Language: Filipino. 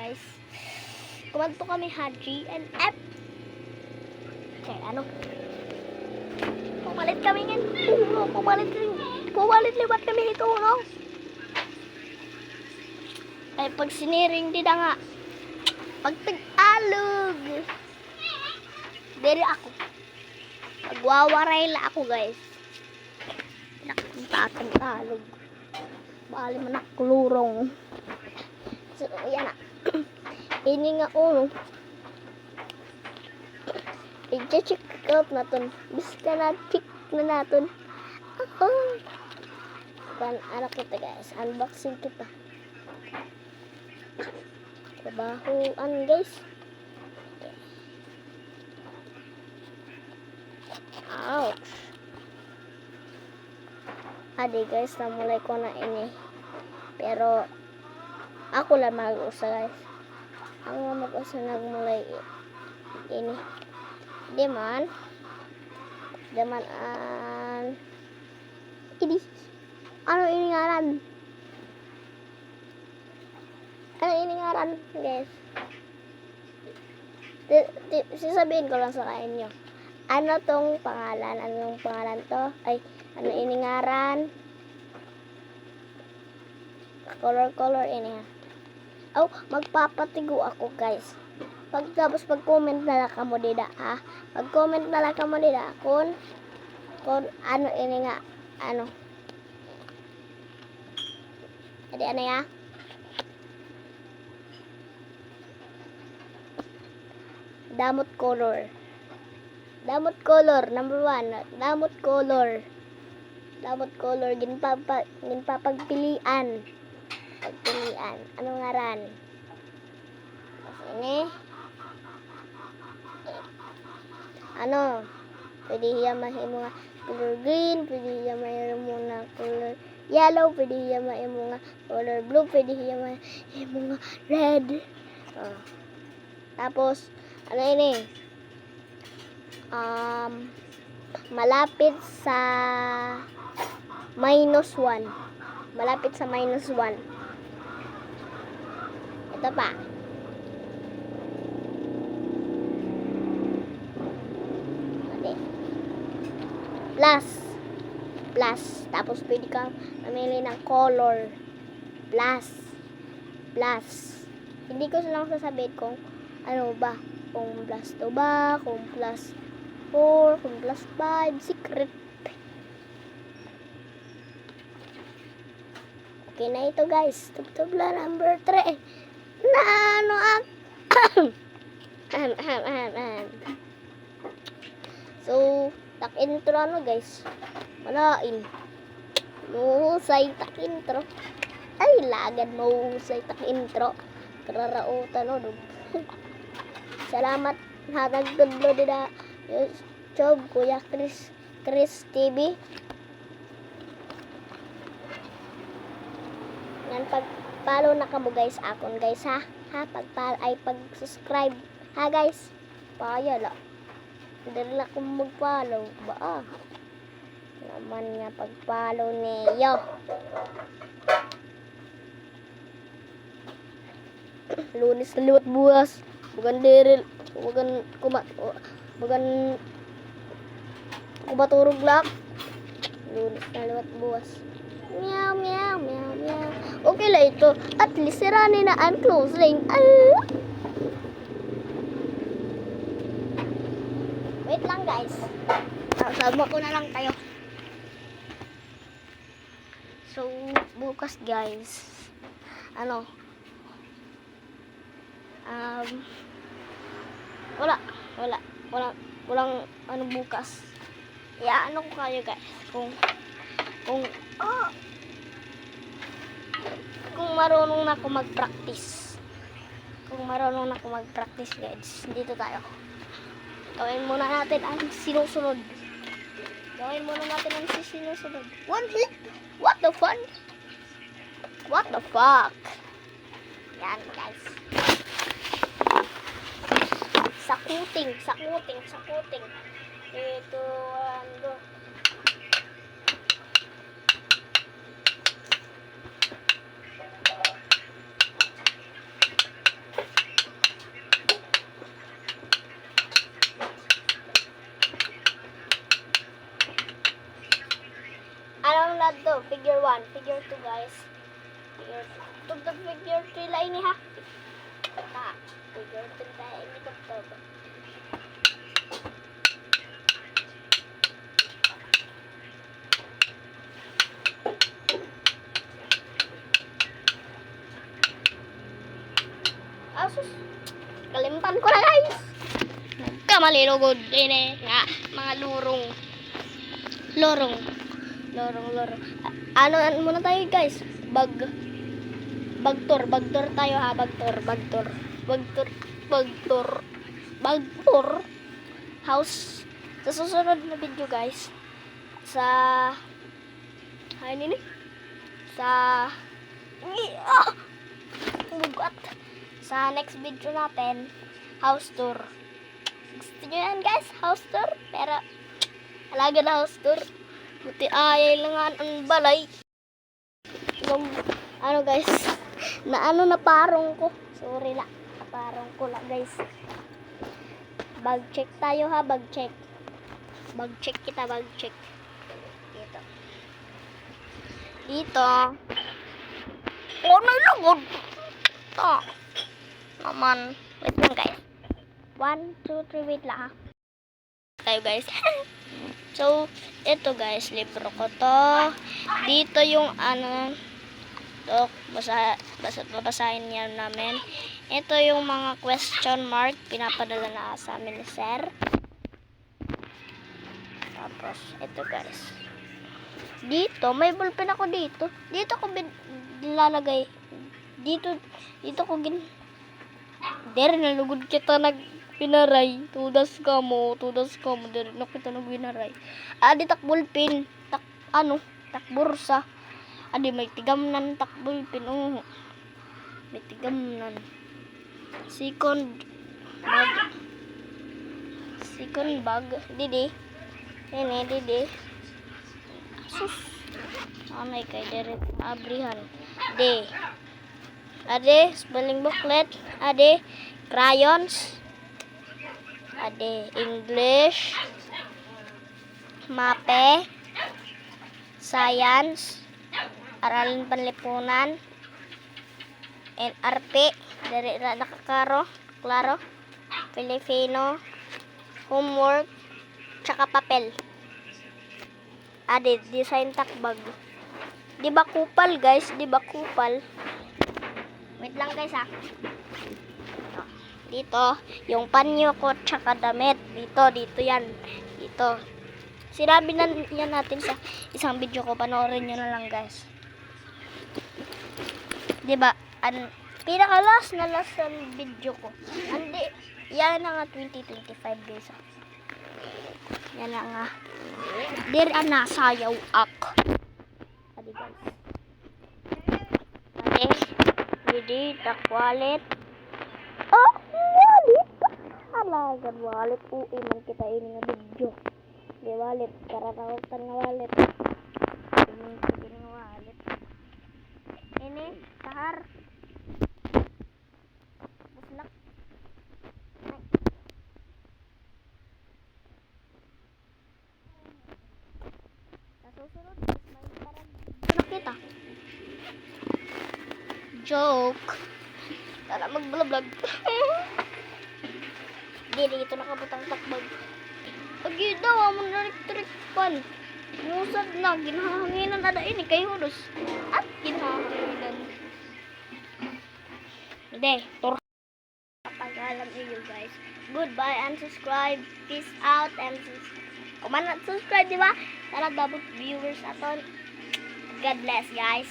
guys. Kumanto kami Haji and F. Okay, ano? Pumalit kami ngayon. Pumalit liwat kami ito, no? Ay, pag siniring din nga. Pag tag-alog. Dere ako. Magwawaray la ako, guys. Nakatang-alog. Bali man nakulurong. So, yan na. Ini nga uno. I-check out natin. Basta na-check na natin. Ano kita guys. Unboxing kita. Trabahoan guys. Ouch. Adi guys. Namulay ko na ini. Pero ako lang mag-usa guys. Ako mag-usa nagmulay ini. Deman ini ano ini ngaran guys. Sasabihin ko lang sa inyo ano tong pangalan, anong pangalan to, ay ano ini ngaran, color ini ha. Oh, magpapatigo ako guys. Pagtapos pag-comment na lang kamo dida ha. Pag-comment na lang kamo dida kung ano ini nga ano. Adi ano ya? Damot color number 1. Damot color ginpapagpilian. Ano ngaran? Ini ano, pwede hiya mahimo nga color green, pwede hiya mahimo nga color yellow, pwede hiya mahimo nga color blue, pwede hiya mahimo nga red. Tapos ano ini? Malapit sa -1. Ito pa. Plus. Tapos pwede kang mamili ng color. Plus. Hindi ko lang sasabihin kung ano ba. Kung plus 2 ba, kung plus 4, kung plus 5. Secret. Okay na ito guys. Tubla number 3. Na ano So, tak intro ano guys. Malain. Mahusay tak intro. Ay, lagad mahusay tak intro. Kararautan o. Salamat hatagtudlo dida YouTube Kuya Chris TV. Yan pag-follow na kamo guys akon guys ha. Pag-subscribe ha guys. Payala. Dali na kung mag-follow ba naman nga pag-follow niyo. Lunes na liwat buwas. Bukan kumaturog lang. Lunes na liwat buwas. Meow. Okay lah ito. At least sirani na ang closing. Wait lang guys. Sama ko na lang kayo. So, bukas guys. Walang bukas. Ano ko kayo guys. Kung marunong na ako mag-practice. Guys. Dito tayo. Gawin muna natin ang sinusunod. One hit? What the fun? What the fuck? Yan guys. Sakuting. Ito, ano. figure 1, figure 2 guys. Figure 2. Tugtog figure 3 lain ni ha. Ta, figure 3 tayo ini tugtog. Asus, kalimutan ko na guys. Kamalilugod ini nga mga lurong. Lorong. Ano muna tayo guys? Bagtor tayo ha, bagtor. House. Sa susunod na video guys. Bugat. Sa next video natin, house tour. Gusto nyo yan guys, house tour? Pero, alaga na house tour. Buti ayay lang ang balay. Yung, ano guys, na parong ko. Sorry na, parong ko lang guys. Bag check tayo ha, bag check. Bag check kita, bag check. Dito. Oh, nalagod. Ito. Naman. Wait lang guys. 1, 2, 3, wait lang ha. Tayo guys. So, ito guys, libro ko to. Dito yung to, babasahin niya namin. Ito yung mga question mark, pinapadala na sa amin ni sir. Tapos, ito guys. Dito, may ballpen ako dito. Dito ko nilalagay. Dito ko Der, nalugod kita pinaray. Tudas ka mo. Der, nakita pinaray. Adi takbulpin. Takbursa. Adi may tigamnan takbulpin. May tigamnan. Second bag. Didi. Didi. Sus. Anay kay deret abrihan. Ade spelling booklet, ade crayons, ade English, mape, science, aralin panlipunan, NRP, dari nakakaro, klaro, Filipino, homework, tsaka papel. Ade design takbag. Di ba kupal guys? Wait lang guys ha. Dito, yung panyo ko tsaka damit. Dito yan. Dito. Sinabi na yan natin sa isang video ko. Panoorin nyo na lang guys. Diba? Pinaka-last na video ko. Andi, yan na nga 2025 guys ha. Yan na nga. Dir sayaw ak. Adi guys. Jadi tak wallet. Oh, wallet. Alagan wallet. Iman kita ini nga video. Di wallet. Karatawakan nga wallet. Ini nga wallet. Ini tahar. Buslak. Susunod. May kita. Joke. Tara mag-vlog. Dito nakabutang takbag. Agi daw, amon narik-tarik pan. Musad na, ginahanginan ada ini kay Hudos. At ginahanginan. Hindi, pag-alam niyo guys. Goodbye and subscribe. Peace out and comment at subscribe, di ba? Tara, double viewers aton. God bless guys.